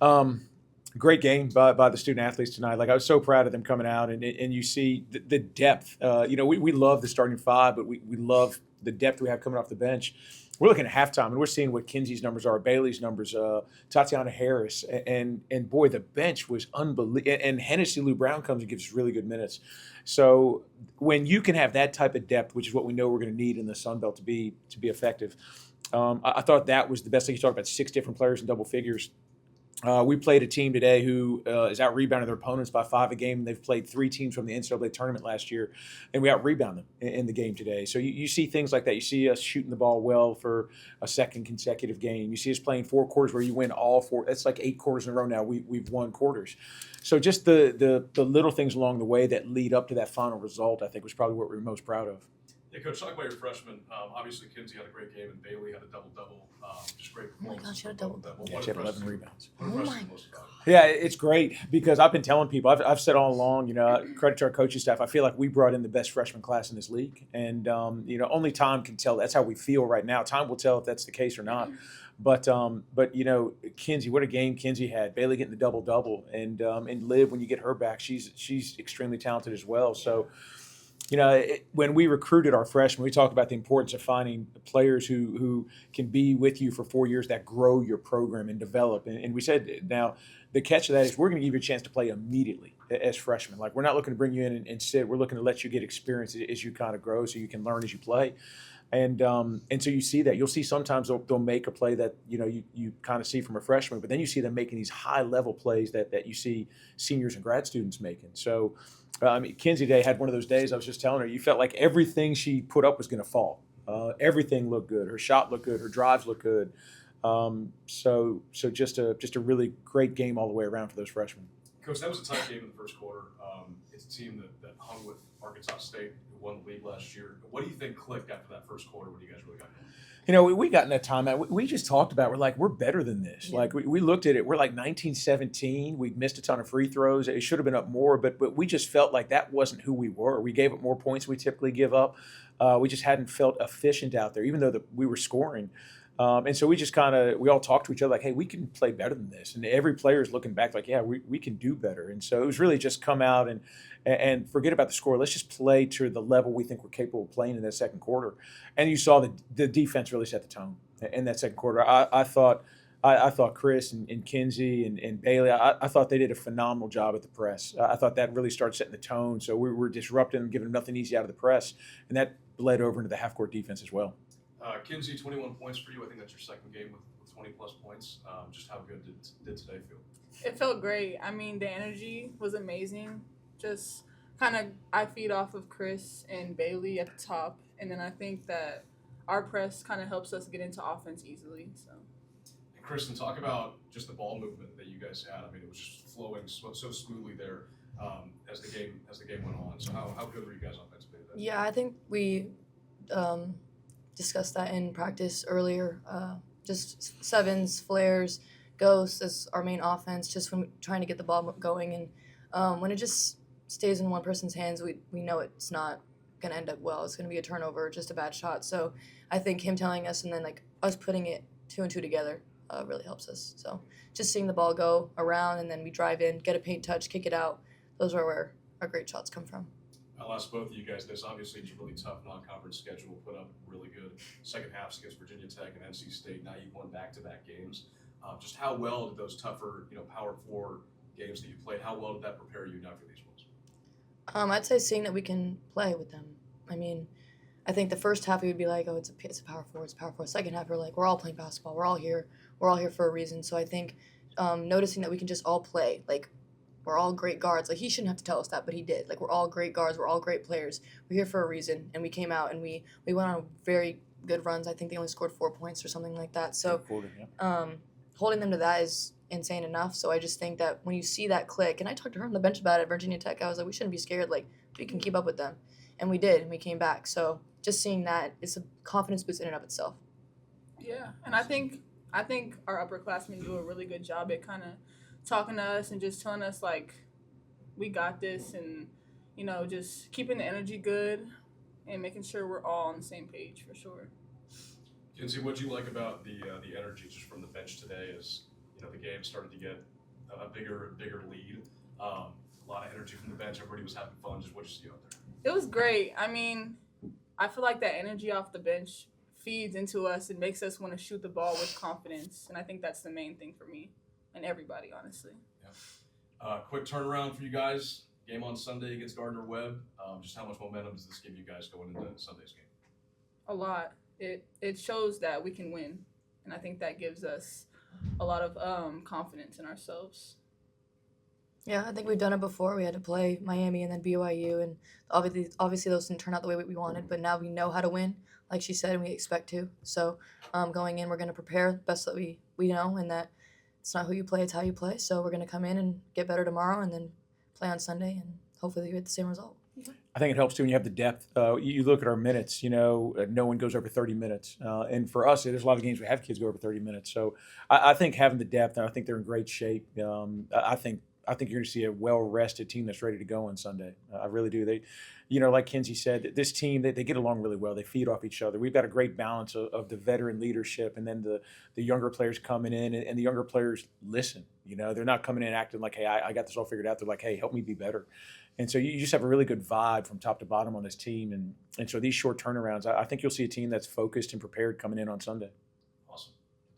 Um, Great game by the student athletes tonight. Like I was so proud of them coming out, and you see the depth. We love the starting five, but we love the depth we have coming off the bench. We're looking at halftime, and we're seeing what Kinsea's numbers are, Bailey's numbers, Tatiana Harris, and boy, the bench was unbelievable. And Hennessy Lou Brown comes and gives really good minutes. So when you can have that type of depth, which is what we know we're going to need in the Sun Belt to be effective, I thought that was the best thing. You talked about six different players in double figures. We played a team today who is out rebounding their opponents by 5 a game. They've played 3 teams from the NCAA tournament last year, and we out rebound them in the game today. So you see things like that. You see us shooting the ball well for a second consecutive game. You see us playing 4 quarters where you win all 4. That's like 8 quarters in a row now. We've won quarters. So just the little things along the way that lead up to that final result, I think, was probably what we were most proud of. Yeah, Coach, talk about your freshmen. Obviously, Kinsey had a great game, and Bailey had a double-double. Just great Oh my performance. gosh, she had a double-double. Yeah, she had 11 rebounds. What impressed you most about it? Yeah, it's great because I've been telling people, I've said all along, credit to our coaching staff. I feel like we brought in the best freshman class in this league. And, only time can tell. That's how we feel right now. Time will tell if that's the case or not. But Kinsey, what a game Kinsey had. Bailey getting the double-double. And Liv, when you get her back, she's extremely talented as well. So, when we recruited our freshmen, we talked about the importance of finding players who can be with you for 4 years that grow your program and develop. And we said, now, the catch of that is we're going to give you a chance to play immediately as freshmen. Like, we're not looking to bring you in and sit. We're looking to let you get experience as you kind of grow so you can learn as you play. And so you see that. You'll see sometimes they'll make a play that, you kind of see from a freshman, but then you see them making these high-level plays that you see seniors and grad students making. So, Kinsey Day had one of those days. I was just telling her, you felt like everything she put up was going to fall. Everything looked good. Her shot looked good. Her drives looked good. So just a really great game all the way around for those freshmen. Coach, that was a tough game in the first quarter. It's a team that hung with Arkansas State, who won the league last year. What do you think clicked after that first quarter when you guys really got going? We got in that timeout. We just talked about, we're better than this. Yeah. Like, we looked at it. We're like 1917. We missed a ton of free throws. It should have been up more, but we just felt like that wasn't who we were. We gave up more points than we typically give up. We just hadn't felt efficient out there, even though we were scoring. And so we just we all talked to each other like, hey, we can play better than this. And every player is looking back like, yeah, we can do better. And so it was really just come out and forget about the score. Let's just play to the level we think we're capable of playing in that second quarter. And you saw the defense really set the tone in that second quarter. I thought Chris and Kinsey and Bailey, I thought they did a phenomenal job at the press. I thought that really started setting the tone. So we were disrupting them, giving them nothing easy out of the press. And that bled over into the half-court defense as well. Kinsey, 21 points for you. I think that's your second game with 20-plus points. Just how good did today feel? It felt great. I mean, the energy was amazing. Just I feed off of Chris and Bailey at the top, and then I think that our press kind of helps us get into offense easily. So. And Kristin, talk about just the ball movement that you guys had. I mean, it was just flowing so smoothly there as the game went on. So how good were you guys offensively today? Yeah, I think we discussed that in practice earlier. Just sevens, flares, ghosts as our main offense, just when trying to get the ball going. And when it just stays in one person's hands, we know it's not going to end up well. It's going to be a turnover, just a bad shot. So I think him telling us and then us putting it 2 and 2 together really helps us. So just seeing the ball go around and then we drive in, get a paint touch, kick it out. Those are where our great shots come from. I'll ask both of you guys this. Obviously, it's a really tough non-conference schedule. Put up really good second halves against Virginia Tech and NC State. Now you've won back-to-back games. Just how well did those tougher, Power 4 games that you played, how well did that prepare you now for these ones? I'd say seeing that we can play with them. I mean, I think the first half we would be like, oh, it's a Power 4, it's a Power 4. Second half we're like, we're all playing basketball. We're all here for a reason. So I think noticing that we can just all play, we're all great guards. He shouldn't have to tell us that, but he did. We're all great guards. We're all great players. We're here for a reason, and we came out and we went on very good runs. I think they only scored 4 points or something like that. So holding them to that is insane enough. So I just think that when you see that click, and I talked to her on the bench about it at Virginia Tech, I was like, we shouldn't be scared. We can keep up with them. And we did, and we came back. So just seeing that, it's a confidence boost in and of itself. Yeah, and I think our upperclassmen do a really good job at kind of talking to us and just telling us we got this, and just keeping the energy good and making sure we're all on the same page for sure. Kinsey, what'd you like about the energy just from the bench today? As that the game started to get a bigger lead. A lot of energy from the bench. Everybody was having fun. Just what you see out there. It was great. I mean, I feel like that energy off the bench feeds into us and makes us want to shoot the ball with confidence. And I think that's the main thing for me and everybody, honestly. Quick turnaround for you guys. Game on Sunday against Gardner-Webb. Just how much momentum does this give you guys going into Sunday's game? A lot. It shows that we can win. And I think that gives us a lot of confidence in ourselves. Yeah, I think we've done it before. We had to play Miami and then BYU, and obviously those didn't turn out the way we wanted. But now we know how to win, like she said, and we expect to. So going in, we're going to prepare the best that we know, and that it's not who you play, it's how you play. So we're going to come in and get better tomorrow, and then play on Sunday, and hopefully we get the same result. I think it helps too when you have the depth. You look at our minutes, no one goes over 30 minutes. And for us, there's a lot of games we have kids go over 30 minutes. So I think having the depth, and I think they're in great shape. I think you're going to see a well-rested team that's ready to go on Sunday. I really do. They, like Kinsea said, this team, they get along really well. They feed off each other. We've got a great balance of the veteran leadership and then the younger players coming in, and the younger players listen. They're not coming in acting like, hey, I got this all figured out. They're like, hey, help me be better. And so you just have a really good vibe from top to bottom on this team. And so these short turnarounds, I think you'll see a team that's focused and prepared coming in on Sunday.